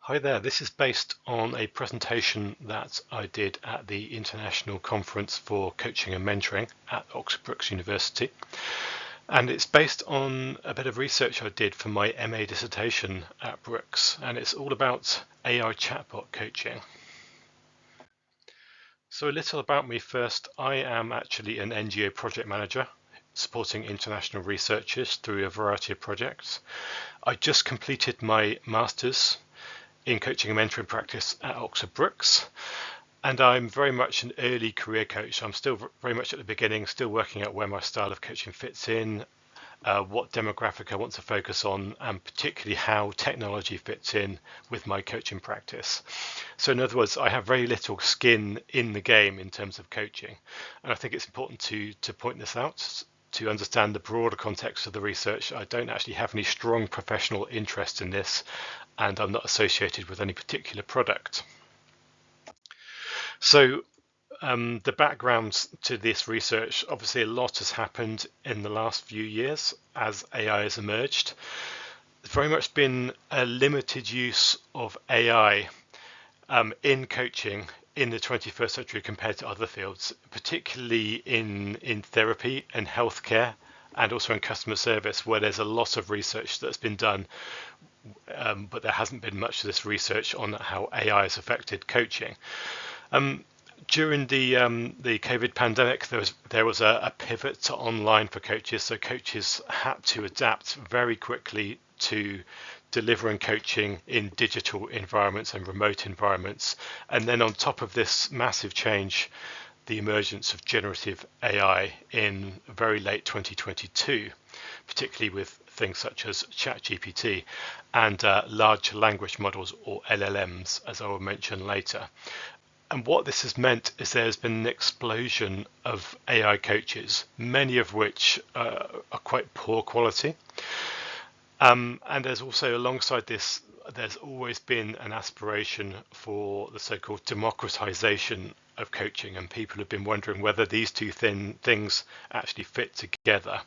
Hi there, this is based on a presentation that I did at the International Conference for Coaching and Mentoring at Oxford Brookes University. And it's based on a bit of research I did for my MA dissertation at Brookes, and it's all about AI chatbot coaching. So a little about me first. I am actually an NGO project manager supporting international researchers through a variety of projects. I just completed my master's in coaching and mentoring practice at Oxford Brookes, and I'm very much an early career coach. I'm still very much at the beginning, still working out where my style of coaching fits in, what demographic I want to focus on, and particularly how technology fits in with my coaching practice. So in other words, I have very little skin in the game in terms of coaching, and I think it's important to point this out to understand the broader context of the research. I don't actually have any strong professional interest in this, and I'm not associated with any particular product. So the background to this research, obviously a lot has happened in the last few years as AI has emerged. There's very much been a limited use of AI in coaching in the 21st century compared to other fields, particularly in therapy and healthcare, and also in customer service, where there's a lot of research that's been done, but there hasn't been much of this research on how AI has affected coaching. During the COVID pandemic, there was a pivot to online for coaches, so coaches had to adapt very quickly to delivering coaching in digital environments and remote environments. And then on top of this massive change, the emergence of generative AI in very late 2022, particularly with things such as ChatGPT and large language models, or LLMs, as I will mention later. And what this has meant is there's been an explosion of AI coaches, many of which are quite poor quality. And there's also, alongside this, there's always been an aspiration for the so-called democratization of coaching, and people have been wondering whether these two things actually fit together.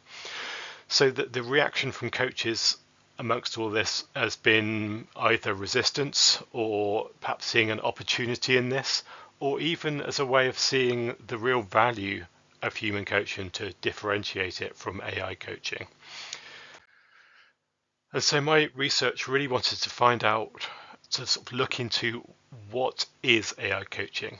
So the reaction from coaches amongst all this has been either resistance, or perhaps seeing an opportunity in this, or even as a way of seeing the real value of human coaching to differentiate it from AI coaching. And so my research really wanted to find out, to sort of look into what is AI coaching,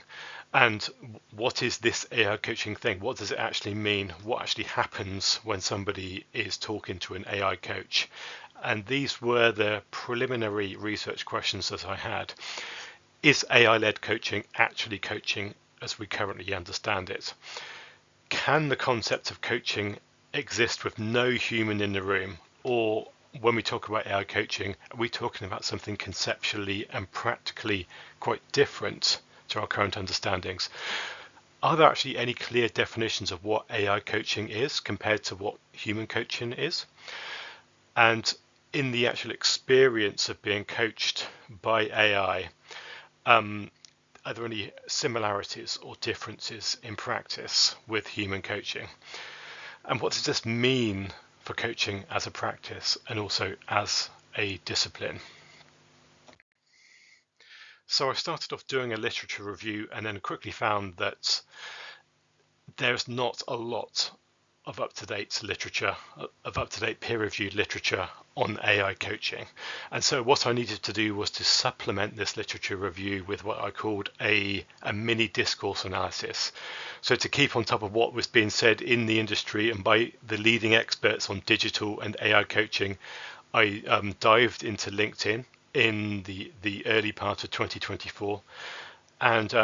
and what is this AI coaching thing? What does it actually mean? What actually happens when somebody is talking to an AI coach? And these were the preliminary research questions that I had. Is AI-led coaching actually coaching as we currently understand it? Can the concept of coaching exist with no human in the room? Or when we talk about AI coaching, are we talking about something conceptually and practically quite different to our current understandings? Are there actually any clear definitions of what AI coaching is compared to what human coaching is? And in the actual experience of being coached by AI, are there any similarities or differences in practice with human coaching? And what does this mean for coaching as a practice and also as a discipline? So I started off doing a literature review, and then quickly found that there's not a lot of up-to-date literature, of up-to-date peer-reviewed literature on AI coaching. And so what I needed to do was to supplement this literature review with what I called a mini discourse analysis. So to keep on top of what was being said in the industry and by the leading experts on digital and AI coaching, I dived into LinkedIn in the early part of 2024. And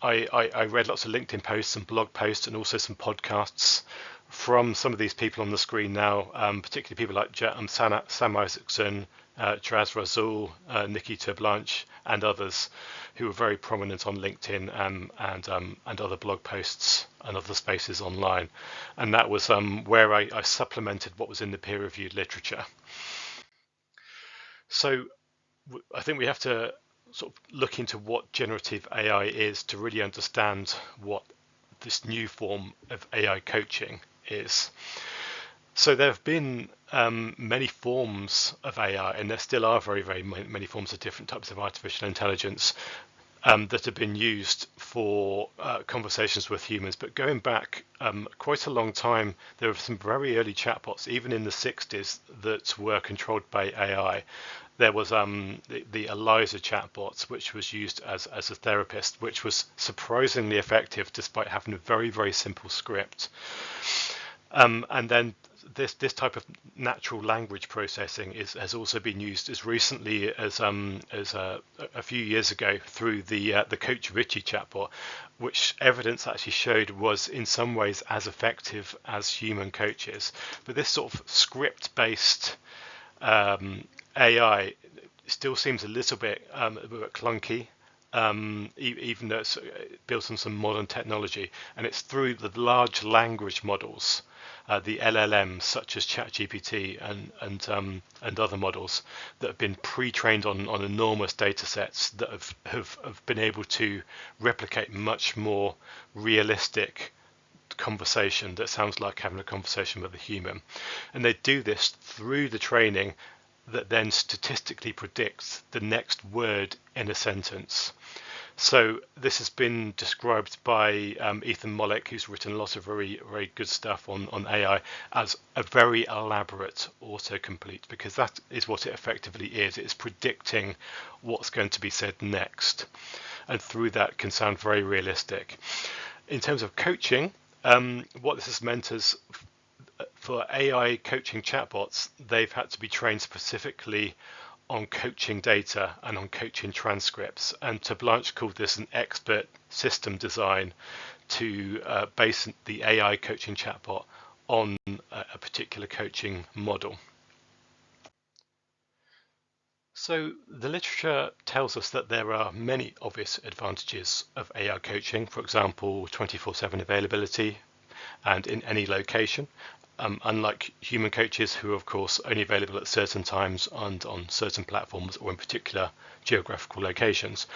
I read lots of LinkedIn posts and blog posts, and also some podcasts from some of these people on the screen now, particularly people like Sam Isaacson, Traz Razul, Nikita Blanche, and others who are very prominent on LinkedIn and other blog posts and other spaces online. And that was where I supplemented what was in the peer-reviewed literature. So I think we have to sort of look into what generative AI is to really understand what this new form of AI coaching is. So there have been many forms of AI, and there still are very many forms of different types of artificial intelligence that have been used for conversations with humans. But going back quite a long time, there were some very early chatbots, even in the 60s, that were controlled by AI. There was the Eliza chatbot, which was used as a therapist, which was surprisingly effective despite having a very simple script. And then this type of natural language processing has also been used as recently as a few years ago through the Coach Richie chatbot, which evidence actually showed was in some ways as effective as human coaches. But this sort of script-based AI still seems a little bit clunky. Even though it's built on some modern technology, and it's through the large language models, the LLMs such as ChatGPT and other models that have been pre-trained on enormous data sets that have been able to replicate much more realistic conversation that sounds like having a conversation with a human. And they do this through the training that then statistically predicts the next word in a sentence. So this has been described by Ethan Mollick, who's written a lot of very good stuff on AI, as a very elaborate autocomplete, because that is what it effectively is. It's predicting what's going to be said next, and through that can sound very realistic. In terms of coaching, what this has meant is for AI coaching chatbots, they've had to be trained specifically on coaching data and on coaching transcripts. And Blanche called this an expert system design to base the AI coaching chatbot on a particular coaching model. So the literature tells us that there are many obvious advantages of AI coaching, for example, 24/7 availability and in any location. Unlike human coaches who are of course only available at certain times and on certain platforms or in particular geographical locations.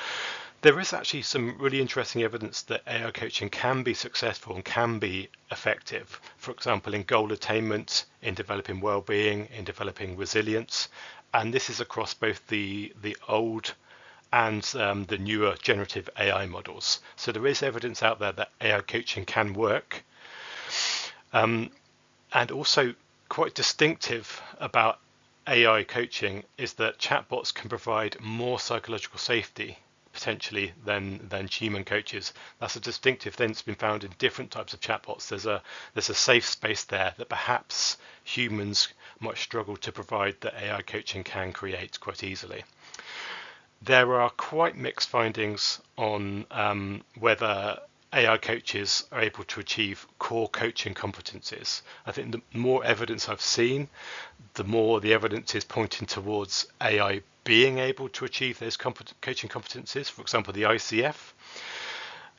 There is actually some really interesting evidence that AI coaching can be successful and can be effective. For example, in goal attainment, in developing well-being, in developing resilience, and this is across both the old and the newer generative AI models. So there is evidence out there that AI coaching can work. And also quite distinctive about AI coaching is that chatbots can provide more psychological safety potentially than human coaches. That's a distinctive thing that's been found in different types of chatbots. There's a safe space there that perhaps humans might struggle to provide that AI coaching can create quite easily. There are quite mixed findings on whether AI coaches are able to achieve core coaching competencies. I think the more evidence I've seen, the more the evidence is pointing towards AI being able to achieve those coaching competencies, for example, the ICF.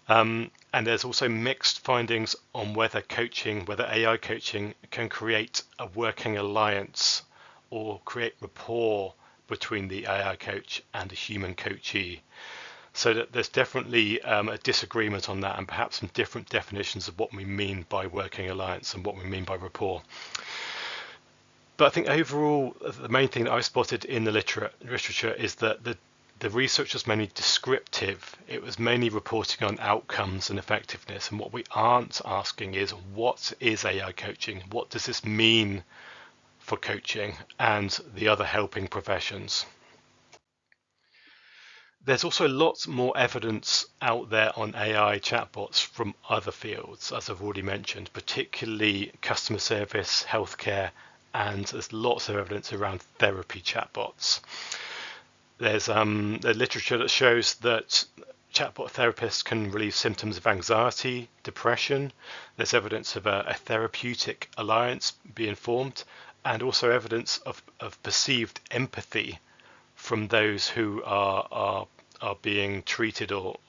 And there's also mixed findings on whether AI coaching can create a working alliance or create rapport between the AI coach and a human coachee. So that there's definitely a disagreement on that, and perhaps some different definitions of what we mean by working alliance and what we mean by rapport. But I think overall, the main thing that I spotted in the literature is that the research was mainly descriptive. It was mainly reporting on outcomes and effectiveness. And what we aren't asking is, what is AI coaching? What does this mean for coaching and the other helping professions? There's also lots more evidence out there on AI chatbots from other fields, as I've already mentioned, particularly customer service, healthcare, and there's lots of evidence around therapy chatbots. There's the literature that shows that chatbot therapists can relieve symptoms of anxiety, depression. There's evidence of a therapeutic alliance being formed, and also evidence of perceived empathy from those who are being treated or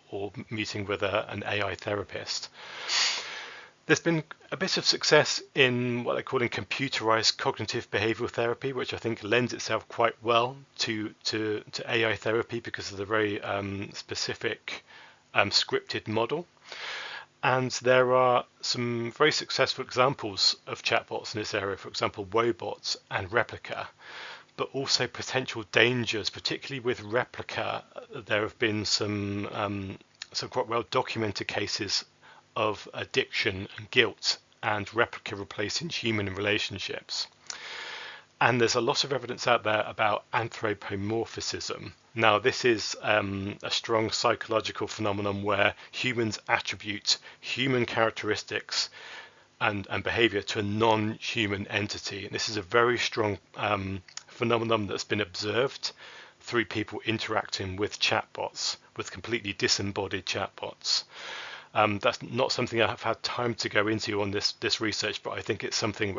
meeting with an AI therapist. There's been a bit of success in what they're calling computerized cognitive behavioral therapy, which I think lends itself quite well to AI therapy because of the very specific scripted model. And there are some very successful examples of chatbots in this area, for example, Wobot and Replica, but also potential dangers, particularly with Replica. There have been some quite well documented cases of addiction and guilt and Replica replacing human relationships. And there's a lot of evidence out there about anthropomorphism. Now, this is a strong psychological phenomenon where humans attribute human characteristics and behavior to a non-human entity. And this is a very strong phenomenon that's been observed through people interacting with chatbots, with completely disembodied chatbots. That's not something I have had time to go into on this research, but I think it's something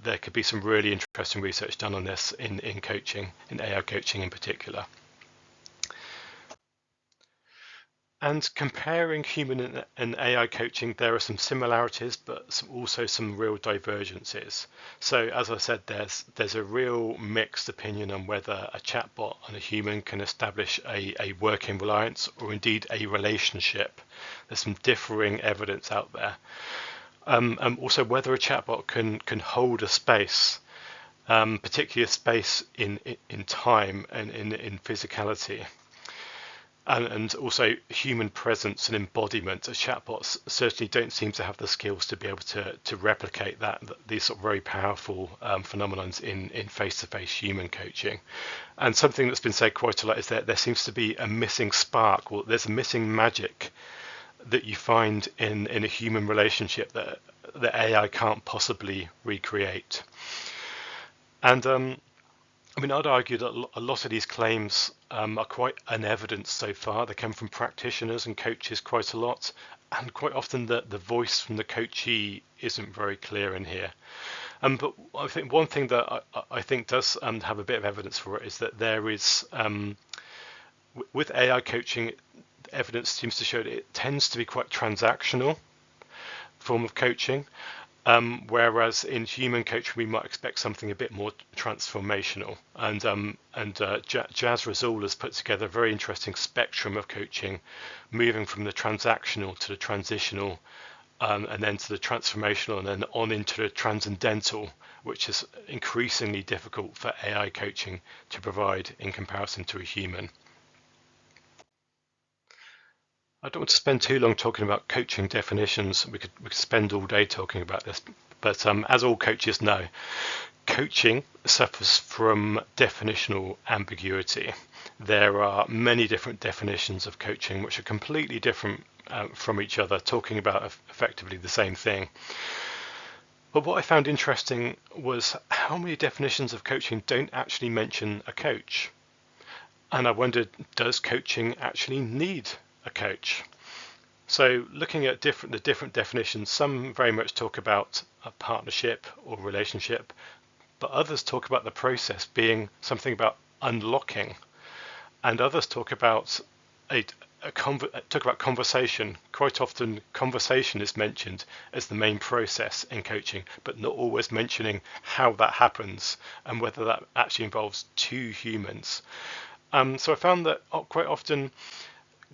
there could be some really interesting research done on this in coaching, in AI coaching in particular. And comparing human and AI coaching, there are some similarities, but also some real divergences. So as I said, there's a real mixed opinion on whether a chatbot and a human can establish a working reliance or indeed a relationship. There's some differing evidence out there. And also whether a chatbot can hold a space, particularly a space in time and in physicality. And also human presence and embodiment. Chatbots certainly don't seem to have the skills to be able to replicate these sort of very powerful phenomenons in face-to-face human coaching. And something that's been said quite a lot is that there seems to be a missing spark, or there's a missing magic that you find in a human relationship that the AI can't possibly recreate. And I mean, I'd argue that a lot of these claims are quite unevidenced so far. They come from practitioners and coaches quite a lot, and quite often the voice from the coachee isn't very clear in here. But I think one thing that I think does have a bit of evidence for it is that there is, with AI coaching, evidence seems to show that it tends to be quite transactional form of coaching. Whereas in human coaching, we might expect something a bit more transformational. And Jazz Razul has put together a very interesting spectrum of coaching, moving from the transactional to the transitional, and then to the transformational, and then on into the transcendental, which is increasingly difficult for AI coaching to provide in comparison to a human. I don't want to spend too long talking about coaching definitions. We could spend all day talking about this, but as all coaches know, coaching suffers from definitional ambiguity. There are many different definitions of coaching which are completely different from each other, talking about effectively the same thing. But what I found interesting was how many definitions of coaching don't actually mention a coach. And I wondered, does coaching actually need a coach? So looking at the different definitions, some very much talk about a partnership or relationship, but others talk about the process being something about unlocking, and others talk about conversation. Quite often conversation is mentioned as the main process in coaching, but not always mentioning how that happens and whether that actually involves two humans. So I found that quite often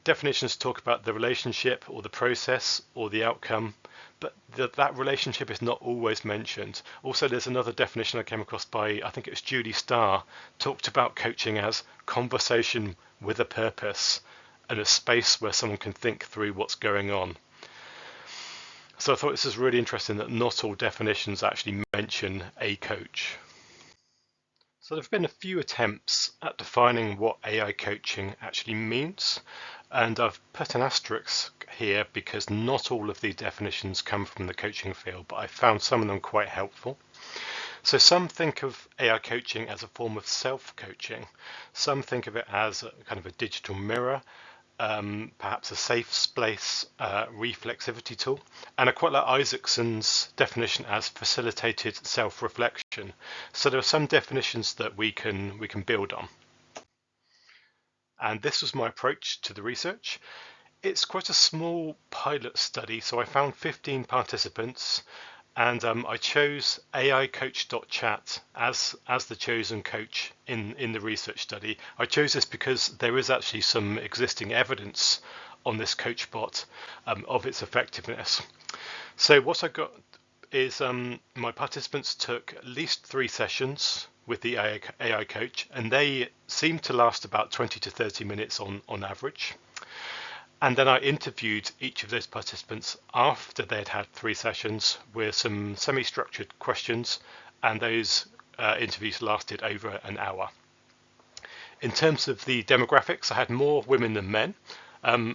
definitions talk about the relationship or the process or the outcome, but that relationship is not always mentioned. Also, there's another definition I came across by, I think it was Julie Starr, talked about coaching as conversation with a purpose and a space where someone can think through what's going on. So I thought this is really interesting that not all definitions actually mention a coach. So there have been a few attempts at defining what AI coaching actually means, and I've put an asterisk here because not all of these definitions come from the coaching field, but I found some of them quite helpful. So some think of AI coaching as a form of self-coaching. Some think of it as a kind of a digital mirror, perhaps a safe space reflexivity tool, and I quite like Isaacson's definition as facilitated self-reflection. So there are some definitions that we can build on. And this was my approach to the research. It's quite a small pilot study, so I found 15 participants, and I chose aicoach.chat as the chosen coach in the research study. I chose this because there is actually some existing evidence on this coach bot of its effectiveness. So what I got is my participants took at least 3 sessions with the AI coach, and they seemed to last about 20 to 30 minutes on average. And then I interviewed each of those participants after they'd had 3 sessions with some semi-structured questions, and those interviews lasted over an hour. In terms of the demographics, I had more women than men.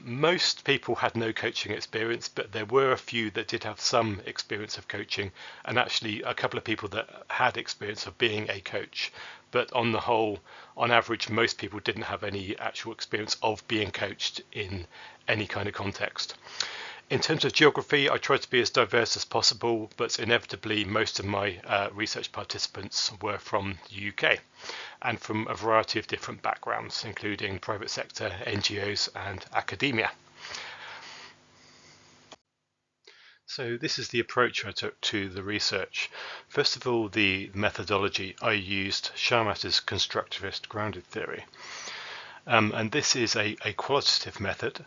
Most people had no coaching experience, but there were a few that did have some experience of coaching, and actually a couple of people that had experience of being a coach. But on the whole, on average, most people didn't have any actual experience of being coached in any kind of context. In terms of geography, I tried to be as diverse as possible, but inevitably most of my research participants were from the UK and from a variety of different backgrounds, including private sector, NGOs and academia. So this is the approach I took to the research. First of all, the methodology. I used Sharmat's constructivist grounded theory. And this is a qualitative method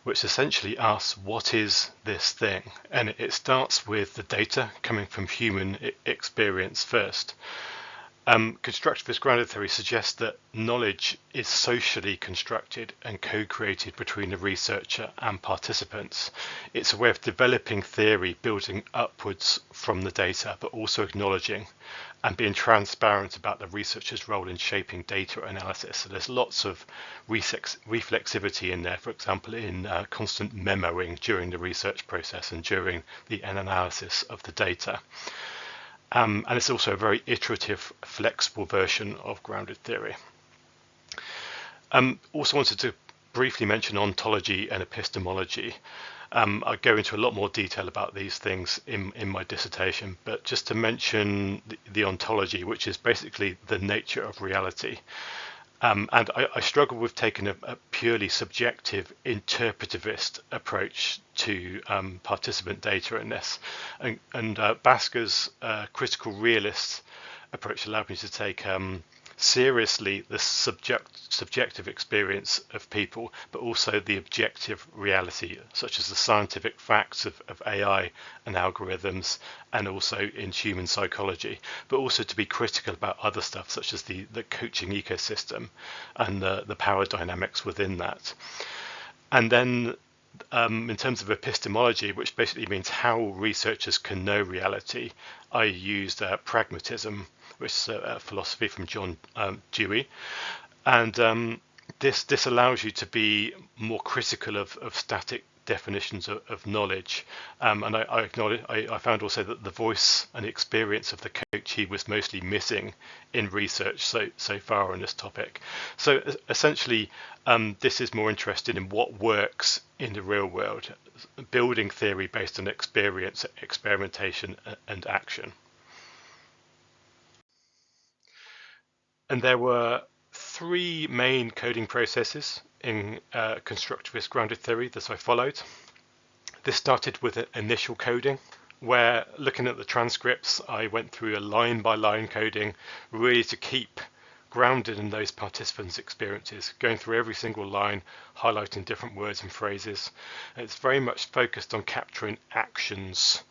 which essentially asks, what is this thing? And it starts with the data coming from human experience first. Constructivist grounded theory suggests that knowledge is socially constructed and co-created between the researcher and participants. It's a way of developing theory, building upwards from the data, but also acknowledging and being transparent about the researcher's role in shaping data analysis. So there's lots of reflexivity in there, for example, in constant memoing during the research process and during the analysis of the data. And it's also a very iterative, flexible version of grounded theory. Also wanted to briefly mention ontology and epistemology. I go into a lot more detail about these things in my dissertation, but just to mention the ontology, which is basically the nature of reality. And I struggle with taking a purely subjective interpretivist approach to participant data in this. And Basker's critical realist approach allowed me to take seriously the subjective experience of people, but also the objective reality, such as the scientific facts of AI and algorithms, and also in human psychology, but also to be critical about other stuff, such as the coaching ecosystem and the power dynamics within that. And then in terms of epistemology, which basically means how researchers can know reality, I used pragmatism, which is a philosophy from John Dewey. And this allows you to be more critical of static definitions of knowledge. And I found also that the voice and experience of the coachee was mostly missing in research so far on this topic. So essentially, this is more interested in what works in the real world, building theory based on experience, experimentation, and action. And there were 3 main coding processes in constructivist grounded theory that I followed. This started with initial coding, where looking at the transcripts, I went through a line-by-line coding, really to keep grounded in those participants' experiences, going through every single line, highlighting different words and phrases. And it's very much focused on capturing actions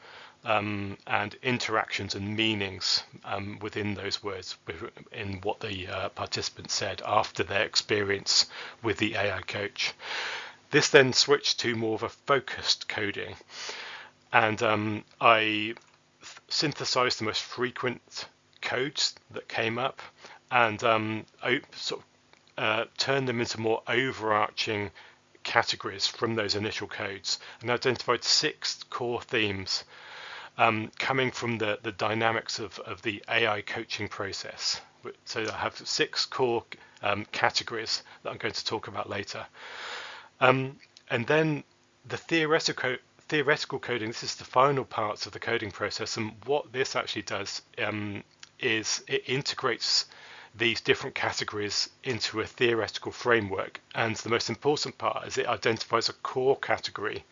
and interactions and meanings within those words, in what the participants said after their experience with the AI coach. This then switched to more of a focused coding, and I synthesized the most frequent codes that came up and turned them into more overarching categories from those initial codes, and identified 6 core themes coming from the dynamics of the AI coaching process. So I have 6 core categories that I'm going to talk about later. And then the theoretical coding, this is the final parts of the coding process. And what this actually does is it integrates these different categories into a theoretical framework. And the most important part is it identifies a core category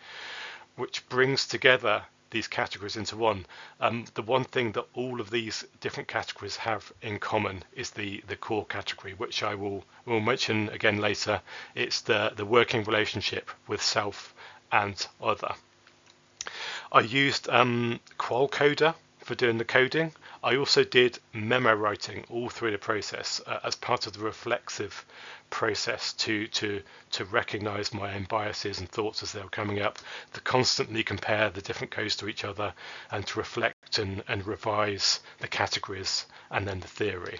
which brings together these categories into one. The one thing that all of these different categories have in common is the core category, which I will mention again later. It's the working relationship with self and other. I used qualcoder for doing the coding. I also did memo writing all through the process as part of the reflexive process to recognize my own biases and thoughts as they were coming up, to constantly compare the different codes to each other, and to reflect and revise the categories and then the theory.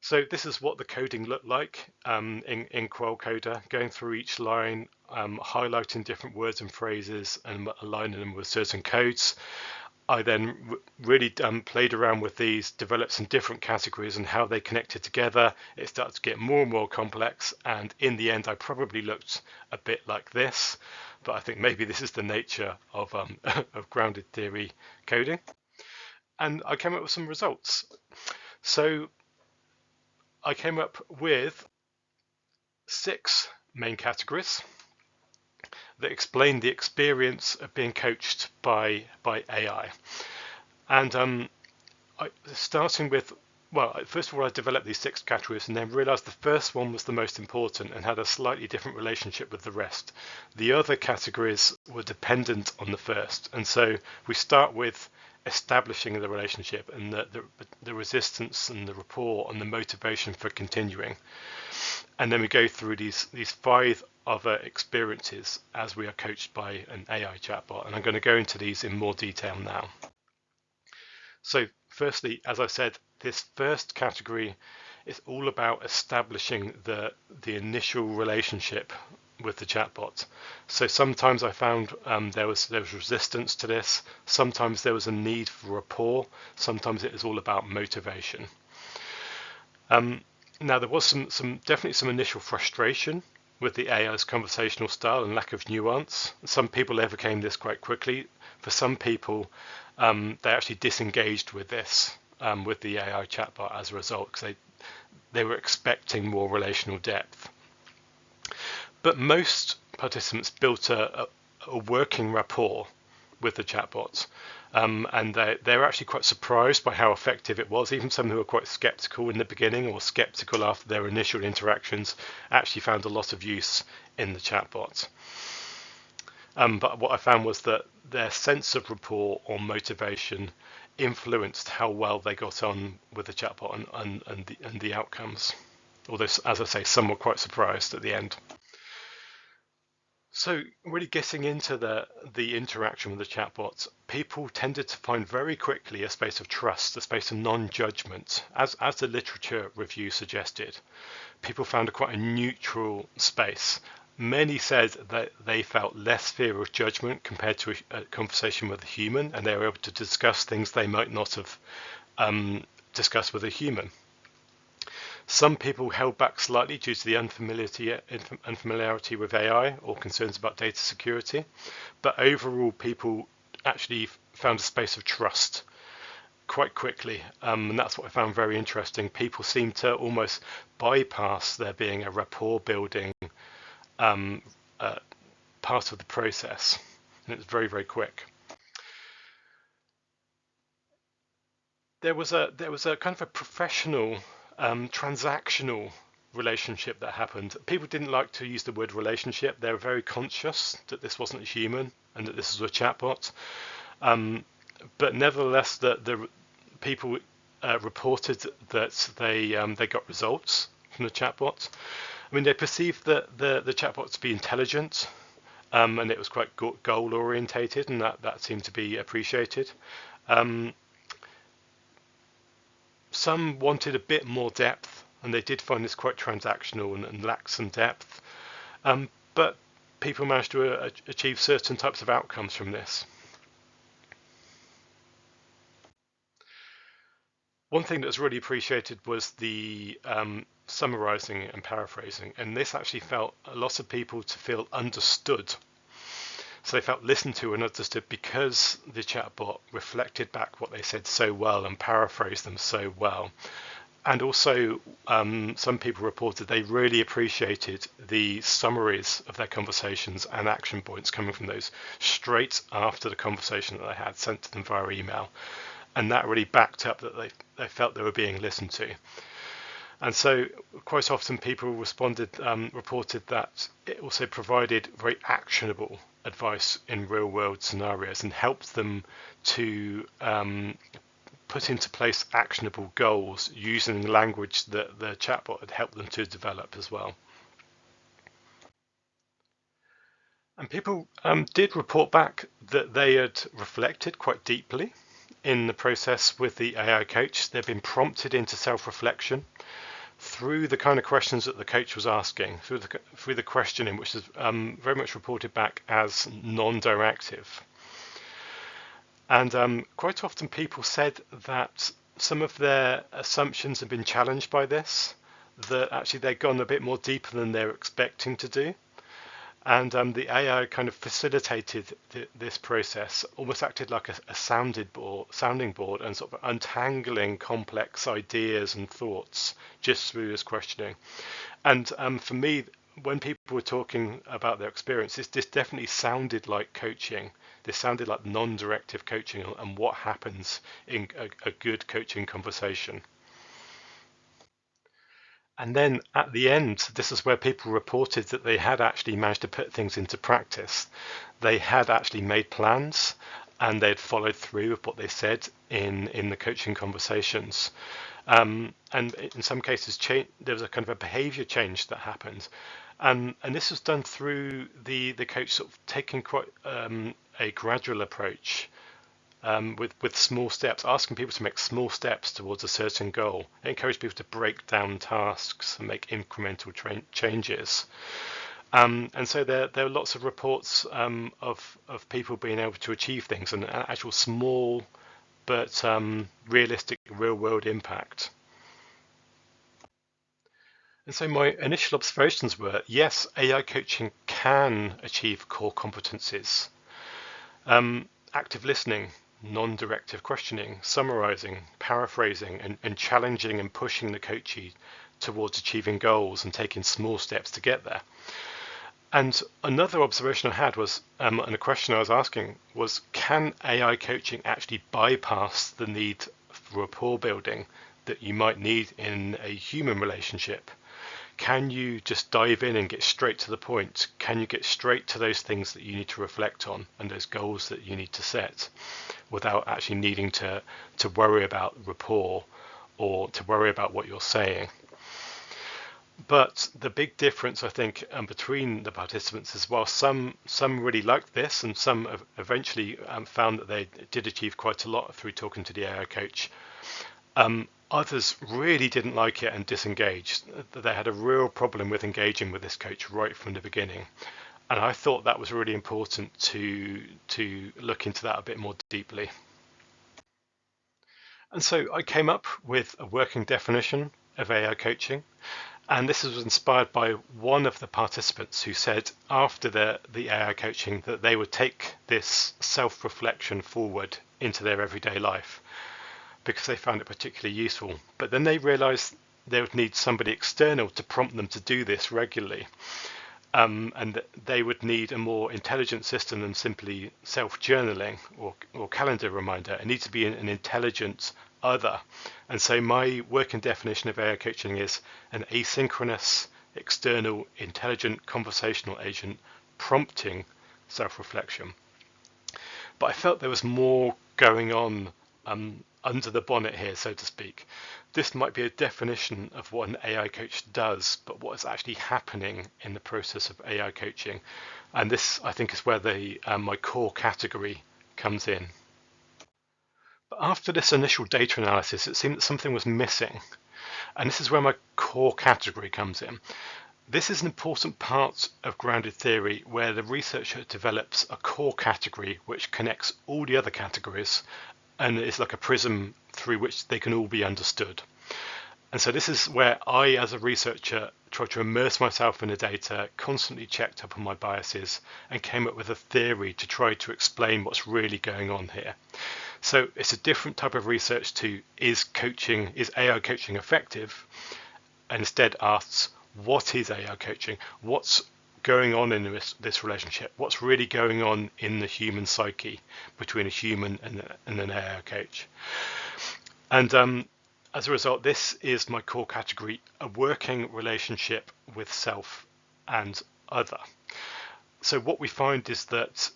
So this is what the coding looked like in qualcoder, going through each line, highlighting different words and phrases and aligning them with certain codes. I then really played around with these, developed some different categories and how they connected together. It started to get more and more complex, and in the end I probably looked a bit like this, but I think maybe this is the nature of of grounded theory coding. And I came up with some results. So I came up with 6 main categories that explain the experience of being coached by AI. And starting with, well, first of all, I developed these 6 categories and then realized the first one was the most important and had a slightly different relationship with the rest. The other categories were dependent on the first. And so we start with establishing the relationship and the resistance and the rapport and the motivation for continuing. And then we go through these 5 other experiences as we are coached by an AI chatbot. And I'm going to go into these in more detail now. So firstly, as I said, this first category is all about establishing the initial relationship with the chatbot. So sometimes I found there was resistance to this. Sometimes there was a need for rapport. Sometimes it is all about motivation. Now there was definitely some initial frustration with the AI's conversational style and lack of nuance. Some people overcame this quite quickly. For some people, they actually disengaged with this, with the AI chatbot as a result, because they were expecting more relational depth. But most participants built a working rapport with the chatbot, and they were actually quite surprised by how effective it was. Even some who were quite skeptical in the beginning or skeptical after their initial interactions actually found a lot of use in the chatbot. But what I found was that their sense of rapport or motivation influenced how well they got on with the chatbot and the outcomes. Although, as I say, some were quite surprised at the end. So really getting into the interaction with the chatbot, people tended to find very quickly a space of trust, a space of non-judgment, as the literature review suggested. People found quite a neutral space. Many said that they felt less fear of judgment compared to a conversation with a human, and they were able to discuss things they might not have discussed with a human. Some people held back slightly due to the unfamiliarity with AI or concerns about data security, but overall people actually found a space of trust quite quickly, and that's what I found very interesting. People seem to almost bypass there being a rapport building part of the process, and it's very, very quick. There was a kind of a professional transactional relationship that happened. People didn't like to use the word relationship. They were very conscious that this wasn't human and that this was a chatbot. But nevertheless, the people reported that they got results from the chatbot. I mean, they perceived the chatbot to be intelligent, and it was quite goal orientated, and that seemed to be appreciated. Some wanted a bit more depth, and they did find this quite transactional and lacked some depth. But people managed to achieve certain types of outcomes from this. One thing that was really appreciated was the summarizing and paraphrasing, and this actually felt a lot of people to feel understood. So they felt listened to and understood because the chatbot reflected back what they said so well and paraphrased them so well. And also, some people reported they really appreciated the summaries of their conversations and action points coming from those straight after the conversation that they had sent to them via email. And that really backed up that they felt they were being listened to. And so quite often people reported that it also provided very actionable advice in real world scenarios and helped them to put into place actionable goals using language that the chatbot had helped them to develop as well. And people did report back that they had reflected quite deeply in the process with the AI coach. They've been prompted into self-reflection through the kind of questions that the coach was asking, through the questioning, which is very much reported back as non-directive. And quite often people said that some of their assumptions have been challenged by this, that actually they've gone a bit more deeper than they're expecting to do. And the AI kind of facilitated this process, almost acted like a sounding board and sort of untangling complex ideas and thoughts just through this questioning. And for me, when people were talking about their experiences, this definitely sounded like coaching. This sounded like non-directive coaching and what happens in a good coaching conversation. And then at the end, this is where people reported that they had actually managed to put things into practice. They had actually made plans and they'd followed through with what they said in the coaching conversations. And in some cases, there was a kind of a behavior change that happened. And this was done through the coach sort of taking quite a gradual approach. With small steps, asking people to make small steps towards a certain goal. It encouraged people to break down tasks and make incremental changes. And so there are lots of reports of people being able to achieve things and an actual small but realistic real-world impact. And so my initial observations were, yes, AI coaching can achieve core competencies. Active listening, non-directive questioning, summarizing, paraphrasing, and challenging and pushing the coachee towards achieving goals and taking small steps to get there. And another observation I had was, and a question I was asking was, can AI coaching actually bypass the need for rapport building that you might need in a human relationship? Can you just dive in and get straight to the point? Can you get straight to those things that you need to reflect on and those goals that you need to set without actually needing to worry about rapport or to worry about what you're saying? But the big difference, I think, between the participants is while some really liked this and some eventually found that they did achieve quite a lot through talking to the AI coach, others really didn't like it and disengaged. They had a real problem with engaging with this coach right from the beginning. And I thought that was really important to look into that a bit more deeply. And so I came up with a working definition of AI coaching. And this was inspired by one of the participants who said after the AI coaching that they would take this self-reflection forward into their everyday life, because they found it particularly useful. But then they realized they would need somebody external to prompt them to do this regularly. And they would need a more intelligent system than simply self-journaling or calendar reminder. It needs to be an intelligent other. And so my working definition of AI coaching is an asynchronous, external, intelligent conversational agent prompting self-reflection. But I felt there was more going on under the bonnet here, so to speak. This might be a definition of what an AI coach does, but what is actually happening in the process of AI coaching. And this, I think, is where my core category comes in. But after this initial data analysis, it seemed that something was missing. And this is where my core category comes in. This is an important part of grounded theory where the researcher develops a core category which connects all the other categories and is like a prism through which they can all be understood. And so this is where I, as a researcher, tried to immerse myself in the data, constantly checked up on my biases, and came up with a theory to try to explain what's really going on here. So it's a different type of research to is AI coaching effective? And instead asks, what is AI coaching? What's going on in this relationship? What's really going on in the human psyche between a human and an AI coach? And as a result, this is my core category, a working relationship with self and other. So what we find is that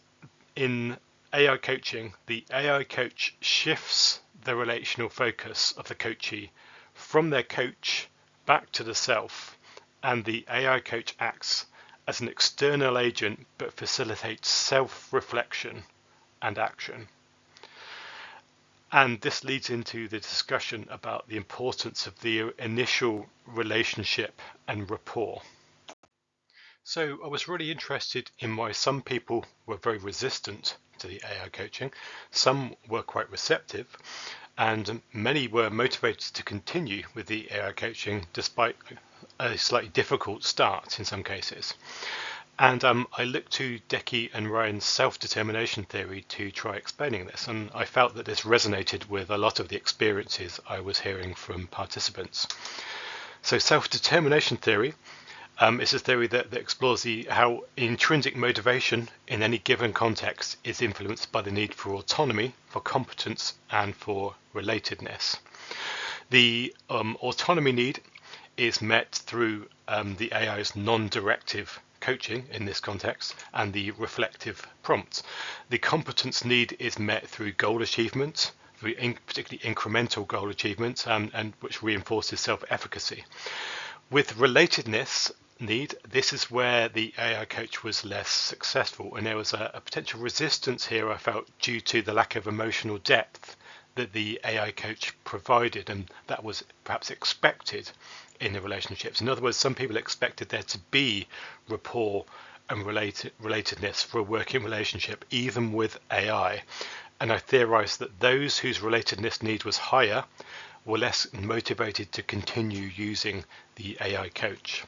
in AI coaching, the AI coach shifts the relational focus of the coachee from their coach back to the self, and the AI coach acts as an external agent but facilitates self-reflection and action. And this leads into the discussion about the importance of the initial relationship and rapport. So I was really interested in why some people were very resistant to the AI coaching, some were quite receptive, and many were motivated to continue with the AI coaching despite a slightly difficult start in some cases. And I looked to Decky and Ryan's self-determination theory to try explaining this, and I felt that this resonated with a lot of the experiences I was hearing from participants. So self-determination theory is a theory that explores how intrinsic motivation in any given context is influenced by the need for autonomy, for competence, and for relatedness. The autonomy need is met through the AI's non-directive coaching in this context and the reflective prompts. The competence need is met through goal achievement, particularly incremental goal achievement, and which reinforces self-efficacy. With relatedness need, this is where the AI coach was less successful, and there was a potential resistance here, I felt, due to the lack of emotional depth that the AI coach provided, and that was perhaps expected in the relationships. In other words, some people expected there to be rapport and relatedness for a working relationship, even with AI. And I theorized that those whose relatedness need was higher were less motivated to continue using the AI coach.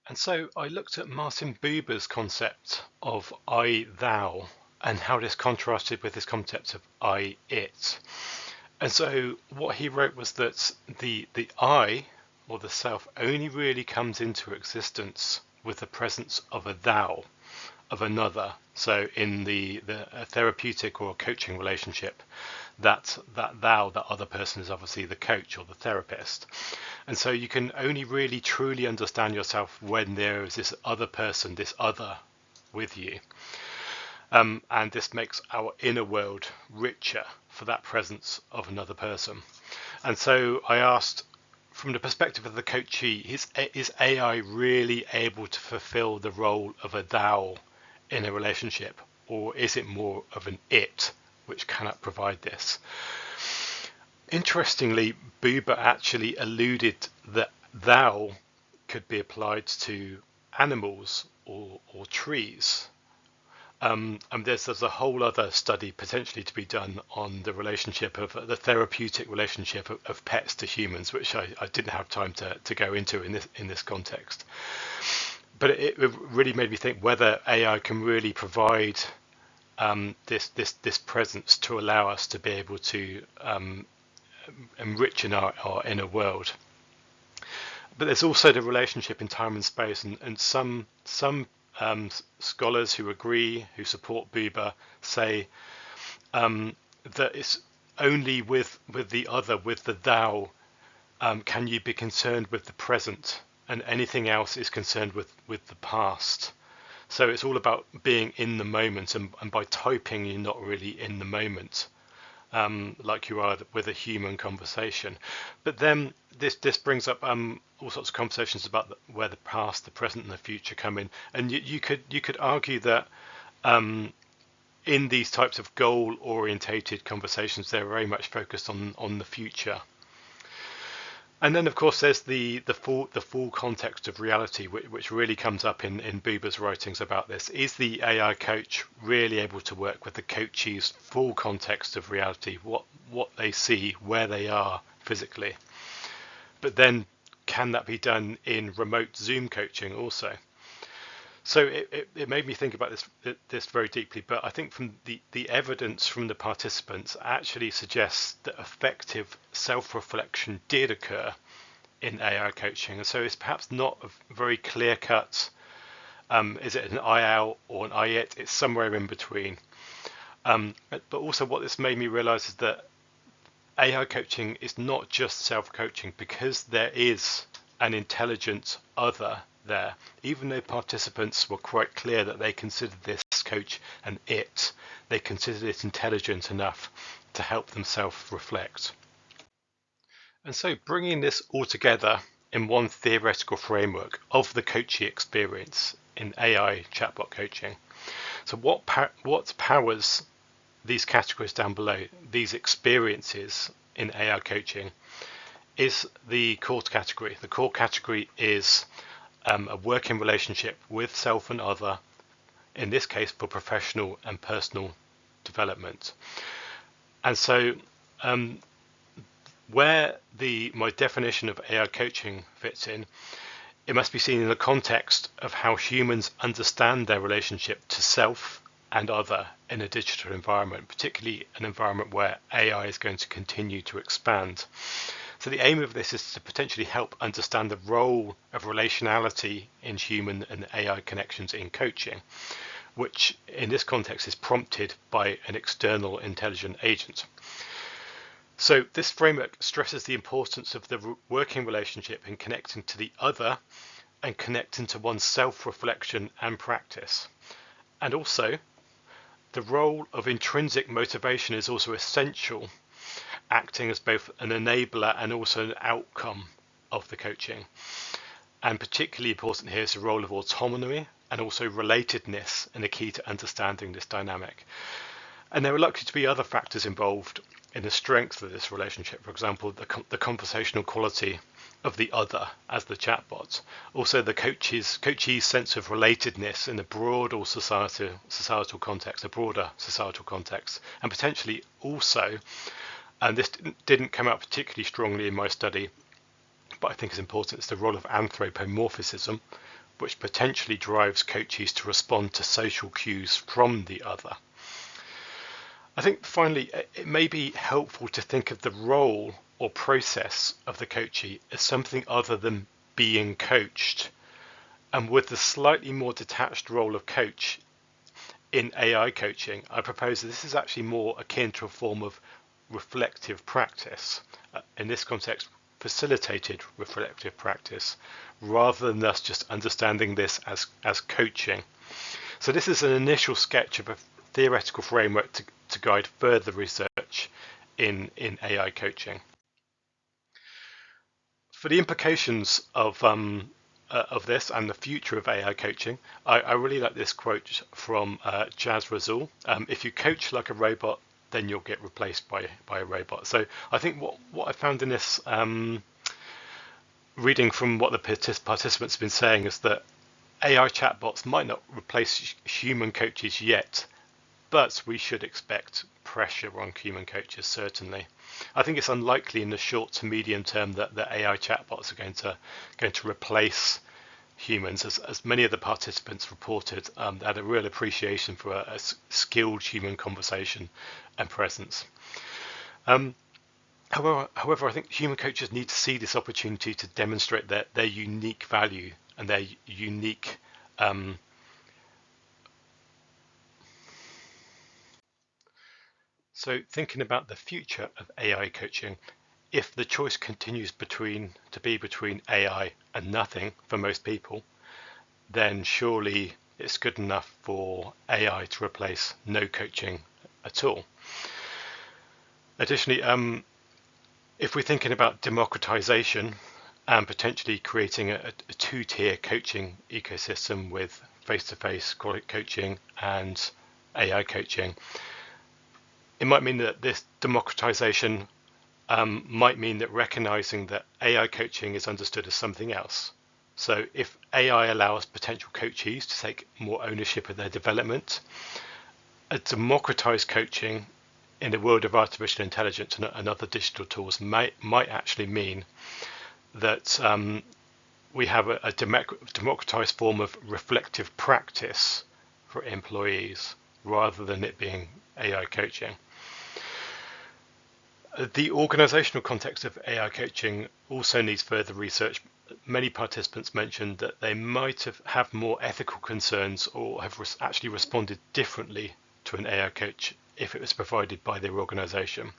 And so I looked at Martin Buber's concept of I, thou, and how this contrasted with his concept of I, it. And so what he wrote was that the I, or the self, only really comes into existence with the presence of a thou, of another. So in the therapeutic or coaching relationship, that thou, that other person, is obviously the coach or the therapist. And so you can only really truly understand yourself when there is this other person, this other with you. And this makes our inner world richer for that presence of another person. And so I asked, from the perspective of the coachee, is AI really able to fulfill the role of a thou in a relationship, or is it more of an it which cannot provide this? Interestingly, Buber actually alluded that thou could be applied to animals or trees. And there's a whole other study potentially to be done on the relationship of the therapeutic relationship of pets to humans, which I didn't have time to go into in this context. But it really made me think whether AI can really provide this presence to allow us to be able to enrich in our inner world. But there's also the relationship in time and space, and some scholars who agree, who support Buber, say that it's only with the other, with the thou, can you be concerned with the present, and anything else is concerned with the past. So it's all about being in the moment, and by typing you're not really in the moment, like you are with a human conversation. But then this brings up all sorts of conversations about where the past, the present, and the future come in. And you could argue that in these types of goal-orientated conversations, they're very much focused on the future. And then, of course, there's the full context of reality, which really comes up in Buber's writings about this. Is the AI coach really able to work with the coachee's full context of reality, what they see, where they are physically? But then, can that be done in remote Zoom coaching also? So it made me think about this very deeply, but I think from the evidence from the participants actually suggests that effective self-reflection did occur in AI coaching. And so it's perhaps not a very clear cut, is it an I out or an I it? It's somewhere in between. But also what this made me realize is that AI coaching is not just self-coaching, because there is an intelligent other there. Even though participants were quite clear that they considered this coach an it, they considered it intelligent enough to help them self-reflect. And so bringing this all together in one theoretical framework of the coachee experience in AI chatbot coaching. So what powers these categories down below, these experiences in AI coaching, is the core category. The core category is a working relationship with self and other, in this case for professional and personal development. And so where my definition of AI coaching fits in, it must be seen in the context of how humans understand their relationship to self and other in a digital environment, particularly an environment where AI is going to continue to expand. So the aim of this is to potentially help understand the role of relationality in human and AI connections in coaching, which in this context is prompted by an external intelligent agent. So this framework stresses the importance of the working relationship in connecting to the other and connecting to one's self-reflection and practice. And also, the role of intrinsic motivation is also essential, acting as both an enabler and also an outcome of the coaching. And particularly important here is the role of autonomy and also relatedness and the key to understanding this dynamic. And there are likely to be other factors involved in the strength of this relationship. For example, the conversational quality of the other as the chatbot. Also, the coachee's sense of relatedness in the broader societal context, a broader societal context, and potentially also, and this didn't come out particularly strongly in my study, but I think it's important, it's the role of anthropomorphism, which potentially drives coachees to respond to social cues from the other. I think finally, it may be helpful to think of the role or process of the coachee as something other than being coached, and with the slightly more detached role of coach in AI coaching, I propose that this is actually more akin to a form of reflective practice, in this context facilitated reflective practice, rather than us just understanding this as coaching. So this is an initial sketch of a theoretical framework to guide further research in AI coaching. For the implications of this and the future of AI coaching, I really like this quote from Jaz Razul. If you coach like a robot, then you'll get replaced by a robot. So I think what I found in this reading from what the participants have been saying is that AI chatbots might not replace human coaches yet, but we should expect pressure on human coaches, certainly. I think it's unlikely in the short to medium term that AI chatbots are going to replace humans, as many of the participants reported. They had a real appreciation for a skilled human conversation and presence. However, I think human coaches need to see this opportunity to demonstrate their unique value and their unique So thinking about the future of AI coaching, if the choice continues to be between AI and nothing for most people, then surely it's good enough for AI to replace no coaching at all. Additionally, if we're thinking about democratization and potentially creating a two-tier coaching ecosystem with face-to-face coaching and AI coaching, it might mean that this democratization might mean that recognizing that AI coaching is understood as something else. So if AI allows potential coachees to take more ownership of their development, a democratized coaching in the world of artificial intelligence and other digital tools might actually mean that we have a democratized form of reflective practice for employees rather than it being AI coaching. The organizational context of AI coaching also needs further research. Many participants mentioned that they might have more ethical concerns or have actually responded differently to an AI coach if it was provided by their organization.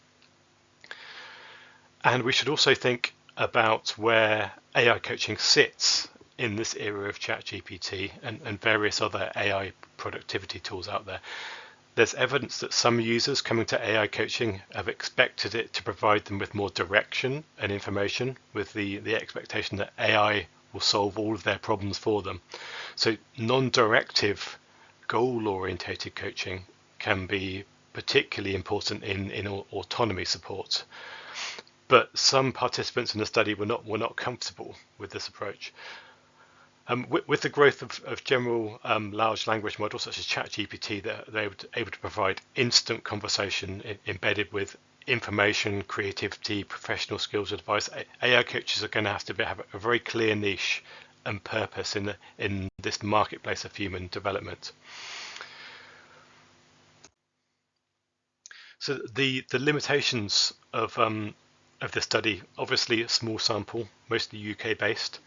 And we should also think about where AI coaching sits in this era of ChatGPT and various other AI productivity tools out there. There's evidence that some users coming to AI coaching have expected it to provide them with more direction and information, with the expectation that AI will solve all of their problems for them. So non-directive, goal-orientated coaching can be particularly important in autonomy support. But some participants in the study were not comfortable with this approach. With the growth of general large language models such as ChatGPT, they're able to provide instant conversation embedded with information, creativity, professional skills, advice. AI coaches are going to have to have a very clear niche and purpose in this marketplace of human development. So the limitations of the study, obviously a small sample, mostly UK based.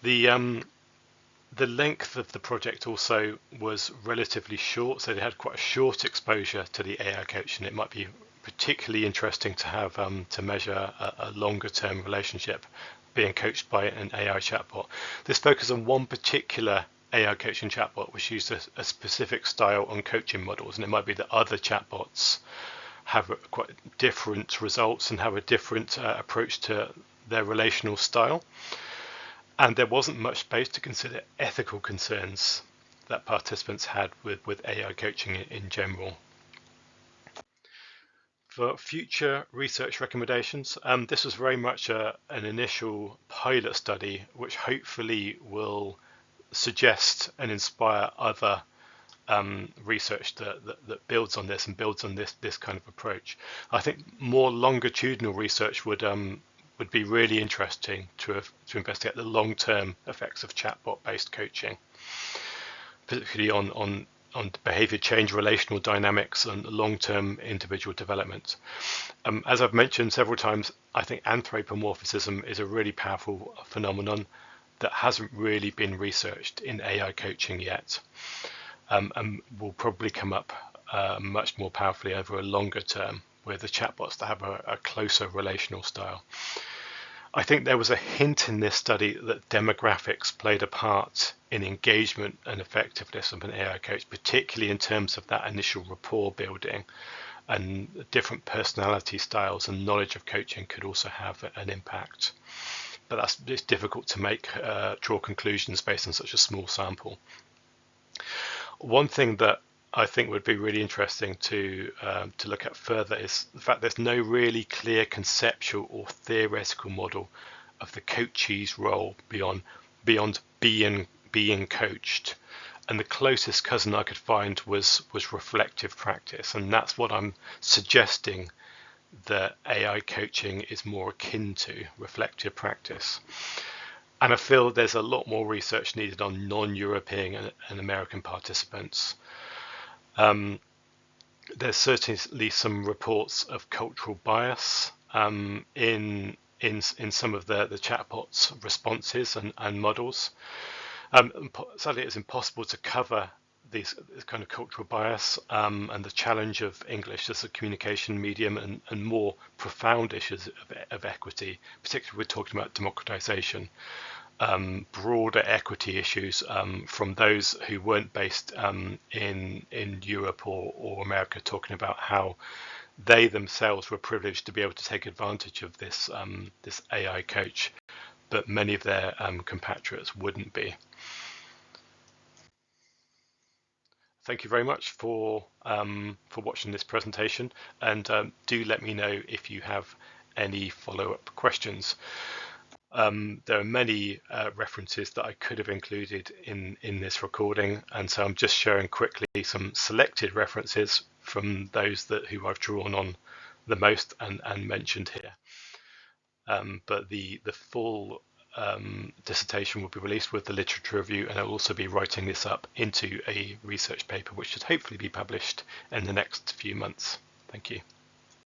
The length of the project also was relatively short, so they had quite a short exposure to the AI coach, and it might be particularly interesting to have to measure a longer term relationship being coached by an AI chatbot. This focused on one particular AI coaching chatbot which used a specific style on coaching models, and it might be that other chatbots have quite different results and have a different approach to their relational style. And there wasn't much space to consider ethical concerns that participants had with AI coaching in general. For future research recommendations, this was very much an initial pilot study, which hopefully will suggest and inspire other research that builds on this and builds on this kind of approach. I think more longitudinal research would be really interesting to investigate the long-term effects of chatbot-based coaching, particularly on behavior change, relational dynamics, and long-term individual development. As I've mentioned several times, I think anthropomorphism is a really powerful phenomenon that hasn't really been researched in AI coaching yet, and will probably come up much more powerfully over a longer term with the chatbots that have a closer relational style. I think there was a hint in this study that demographics played a part in engagement and effectiveness of an AI coach, particularly in terms of that initial rapport building, and different personality styles and knowledge of coaching could also have an impact. But it's difficult to draw conclusions based on such a small sample. One thing that I think would be really interesting to look at further is the fact there's no really clear conceptual or theoretical model of the coachee's role beyond being coached, and the closest cousin I could find was reflective practice, and that's what I'm suggesting that AI coaching is more akin to, reflective practice. And I feel there's a lot more research needed on non-European and American participants. There's certainly some reports of cultural bias in some of the chatbots' responses and models. Sadly, it's impossible to cover this kind of cultural bias and the challenge of English as a communication medium and more profound issues of equity, particularly we're talking about democratization. Broader equity issues from those who weren't based in Europe or America, talking about how they themselves were privileged to be able to take advantage of this AI coach, but many of their compatriots wouldn't be. Thank you very much for watching this presentation, and do let me know if you have any follow-up questions. There are many references that I could have included in this recording, and so I'm just showing quickly some selected references from those who I've drawn on the most and mentioned here. But the full dissertation will be released with the literature review, and I'll also be writing this up into a research paper, which should hopefully be published in the next few months. Thank you.